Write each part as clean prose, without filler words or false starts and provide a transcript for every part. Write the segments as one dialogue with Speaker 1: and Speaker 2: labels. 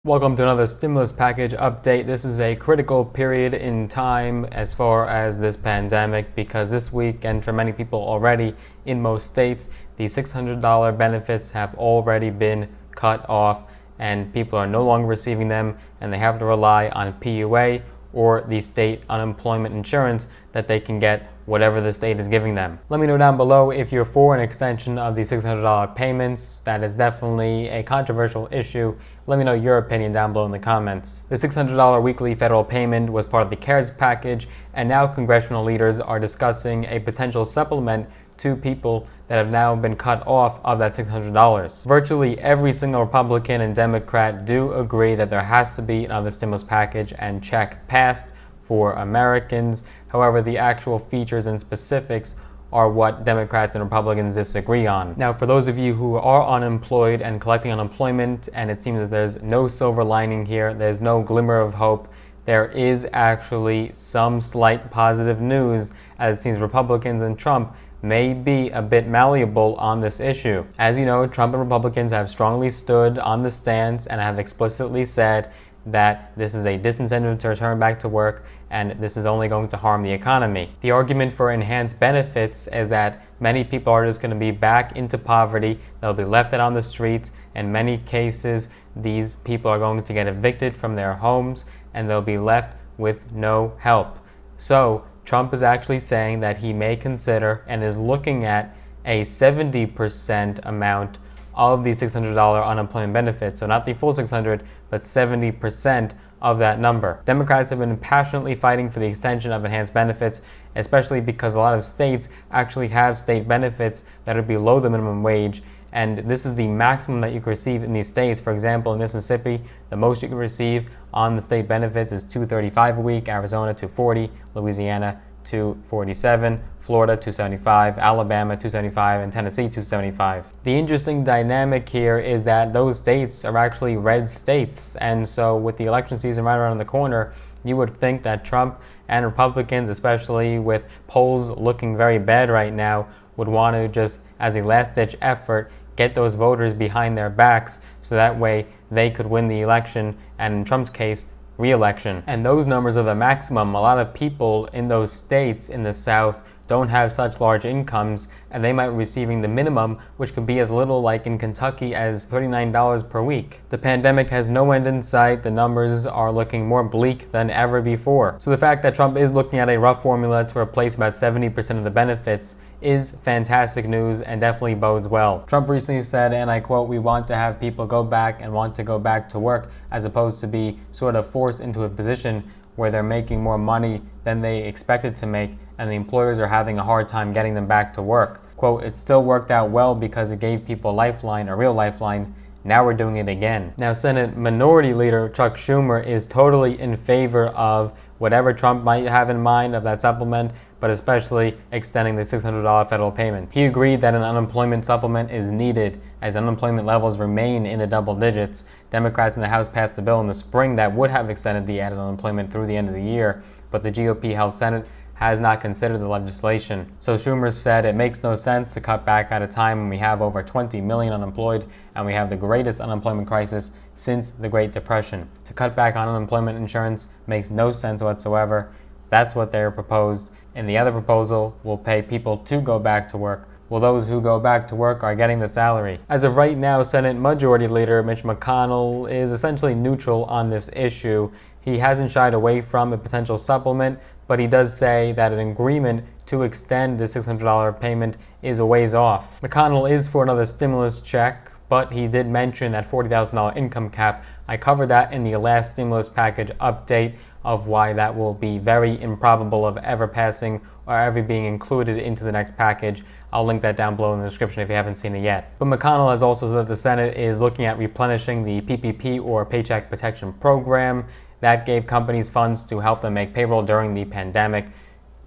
Speaker 1: Welcome to another stimulus package update. This is a critical period in time as far as this pandemic because this week, and for many people already in most states, the $600 benefits have already been cut off and people are no longer receiving them, and they have to rely on PUA or the state unemployment insurance that they can get whatever the state is giving them. Let me know down below if you're for an extension of the $600 payments. That is definitely a controversial issue. Let me know your opinion down below in the comments. The $600 weekly federal payment was part of the CARES package, and now congressional leaders are discussing a potential supplement to people that have now been cut off of that $600. Virtually every single Republican and Democrat do agree that there has to be another stimulus package and check passed for Americans. However, the actual features and specifics are what Democrats and Republicans disagree on. Now, for those of you who are unemployed and collecting unemployment, and it seems that there's no silver lining here, there's no glimmer of hope, there is actually some slight positive news, as it seems Republicans and Trump may be a bit malleable on this issue. As you know, Trump and Republicans have strongly stood on the stance and have explicitly said that this is a disincentive to return back to work, and this is only going to harm the economy. The argument for enhanced benefits is that many people are just going to be back into poverty, they'll be left out on the streets. In many cases, these people are going to get evicted from their homes and they'll be left with no help. So Trump is actually saying that he may consider and is looking at a 70% amount of the $600 unemployment benefit. So not the full 600, but 70% of that number. Democrats have been passionately fighting for the extension of enhanced benefits, especially because a lot of states actually have state benefits that are below the minimum wage. And this is the maximum that you can receive in these states. For example, in Mississippi, the most you can receive on the state benefits is $235 a week, Arizona $240, Louisiana $247, Florida $275, Alabama $275, and Tennessee $275. The interesting dynamic here is that those states are actually red states, and so with the election season right around the corner, you would think that Trump and Republicans, especially with polls looking very bad right now, would want to just, as a last-ditch effort, get those voters behind their backs so that way they could win the election, and in Trump's case, re-election. And those numbers are the maximum. A lot of people in those states in the South don't have such large incomes, and they might be receiving the minimum, which could be as little, like in Kentucky, as $39 per week. The pandemic has no end in sight. The numbers are looking more bleak than ever before. So the fact that Trump is looking at a rough formula to replace about 70% of the benefits is fantastic news and definitely bodes well. Trump recently said, and I quote, "We want to have people go back and want to go back to work, as opposed to be sort of forced into a position where they're making more money than they expected to make, and the employers are having a hard time getting them back to work." Quote, "It still worked out well because it gave people a lifeline, a real lifeline. Now we're doing it again." Now, Senate Minority Leader Chuck Schumer is totally in favor of whatever Trump might have in mind of that supplement, but especially extending the $600 federal payment. He agreed that an unemployment supplement is needed as unemployment levels remain in the double digits. Democrats in the House passed a bill in the spring that would have extended the added unemployment through the end of the year, but the GOP-held Senate has not considered the legislation. So Schumer said it makes no sense to cut back at a time when we have over 20 million unemployed and we have the greatest unemployment crisis since the Great Depression. To cut back on unemployment insurance makes no sense whatsoever. That's what they're proposed. And the other proposal will pay people to go back to work. Well, those who go back to work are getting the salary. As of right now, Senate Majority Leader Mitch McConnell is essentially neutral on this issue. He hasn't shied away from a potential supplement, but he does say that an agreement to extend the $600 payment is a ways off. McConnell is for another stimulus check, but he did mention that $40,000 income cap. I covered that in the last stimulus package update of why that will be very improbable of ever passing or ever being included into the next package. I'll link that down below in the description if you haven't seen it yet. But McConnell has also said that the Senate is looking at replenishing the PPP, or Paycheck Protection Program, that gave companies funds to help them make payroll during the pandemic.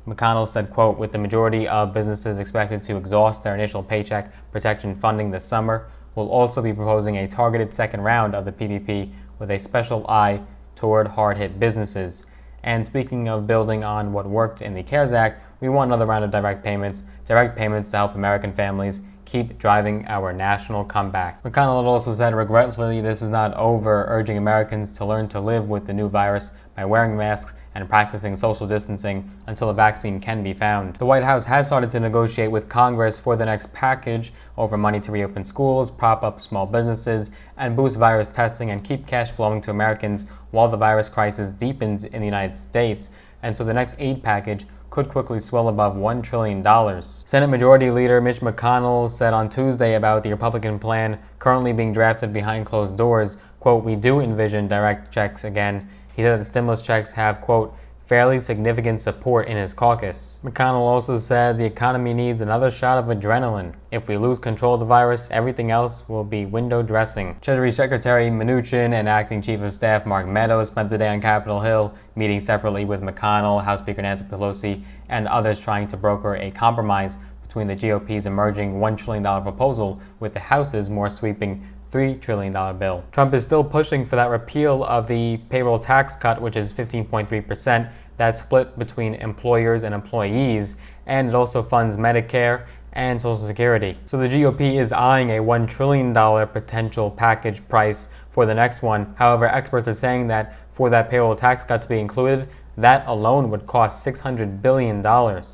Speaker 1: McConnell said, quote, "With the majority of businesses expected to exhaust their initial paycheck protection funding this summer, we'll also be proposing a targeted second round of the PPP with a special eye toward hard-hit businesses." And speaking of building on what worked in the CARES Act, we want another round of direct payments to help American families keep driving our national comeback. McConnell also said, regretfully, this is not over, urging Americans to learn to live with the new virus by wearing masks and practicing social distancing until a vaccine can be found. The White House has started to negotiate with Congress for the next package over money to reopen schools, prop up small businesses, and boost virus testing and keep cash flowing to Americans while the virus crisis deepens in the United States. And so the next aid package could quickly swell above $1 trillion. Senate Majority Leader Mitch McConnell said on Tuesday about the Republican plan currently being drafted behind closed doors, quote, "We do envision direct checks again." He said that the stimulus checks have, quote, "fairly significant support in his caucus." McConnell also said the economy needs another shot of adrenaline. If we lose control of the virus, everything else will be window dressing. Treasury Secretary Mnuchin and Acting Chief of Staff Mark Meadows spent the day on Capitol Hill, meeting separately with McConnell, House Speaker Nancy Pelosi, and others trying to broker a compromise between the GOP's emerging $1 trillion proposal with the House's more sweeping $3 trillion bill. Trump is still pushing for that repeal of the payroll tax cut, which is 15.3%. That's split between employers and employees, and it also funds Medicare and Social Security. So the GOP is eyeing a $1 trillion potential package price for the next one. However, experts are saying that for that payroll tax cut to be included, that alone would cost $600 billion.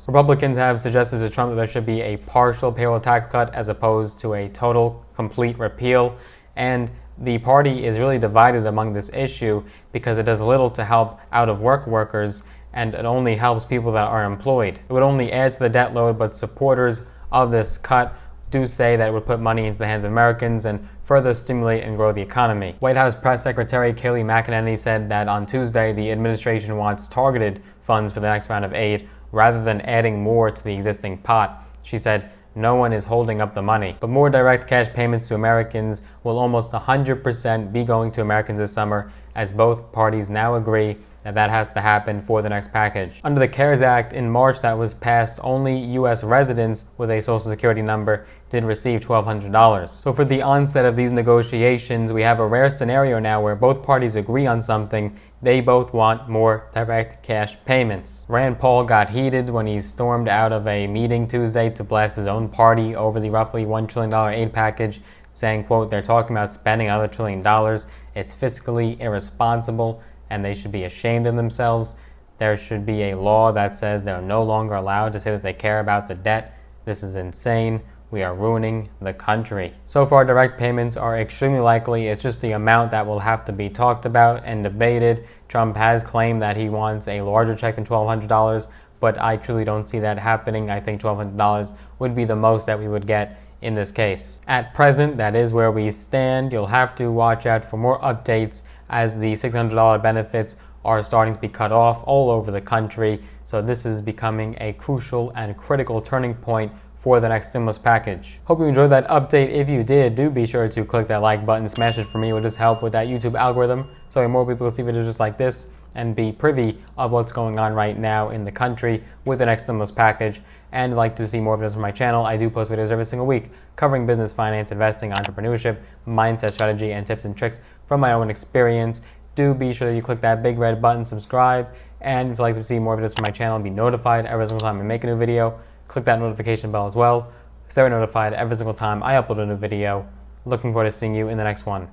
Speaker 1: Republicans have suggested to Trump that there should be a partial payroll tax cut as opposed to a total, complete repeal. And the party is really divided among this issue because it does little to help out-of-work workers, and it only helps people that are employed. It would only add to the debt load, but supporters of this cut do say that it would put money into the hands of Americans and further stimulate and grow the economy. White House Press Secretary Kayleigh McEnany said that on Tuesday the administration wants targeted funds for the next round of aid rather than adding more to the existing pot. She said, "No one is holding up the money." But more direct cash payments to Americans will almost 100% be going to Americans this summer, as both parties now agree that has to happen for the next package. Under the CARES Act in March that was passed, only U.S. residents with a Social Security number did receive $1,200. So for the onset of these negotiations, we have a rare scenario now where both parties agree on something. They both want more direct cash payments. Rand Paul got heated when he stormed out of a meeting Tuesday to blast his own party over the roughly $1 trillion aid package, saying, quote, "They're talking about spending another $1 trillion. It's fiscally irresponsible, and they should be ashamed of themselves. There should be a law that says they're no longer allowed to say that they care about the debt. This is insane. We are ruining the country." So far, direct payments are extremely likely. It's just the amount that will have to be talked about and debated. Trump has claimed that he wants a larger check than $1,200, but I truly don't see that happening. I think $1,200 would be the most that we would get in this case. At present, that is where we stand. You'll have to watch out for more updates as the $600 benefits are starting to be cut off all over the country. So this is becoming a crucial and critical turning point for the next stimulus package. Hope you enjoyed that update. If you did, do be sure to click that like button, smash it for me. It will just help with that YouTube algorithm so more people will see videos just like this and be privy of what's going on right now in the country with the next stimulus package. And like to see more videos from my channel, I do post videos every single week covering business, finance, investing, entrepreneurship, mindset, strategy, and tips and tricks from my own experience. Do be sure that you click that big red button, subscribe, and if you'd like to see more videos from my channel and be notified every single time I make a new video, click that notification bell as well, so you're notified every single time I upload a new video. Looking forward to seeing you in the next one.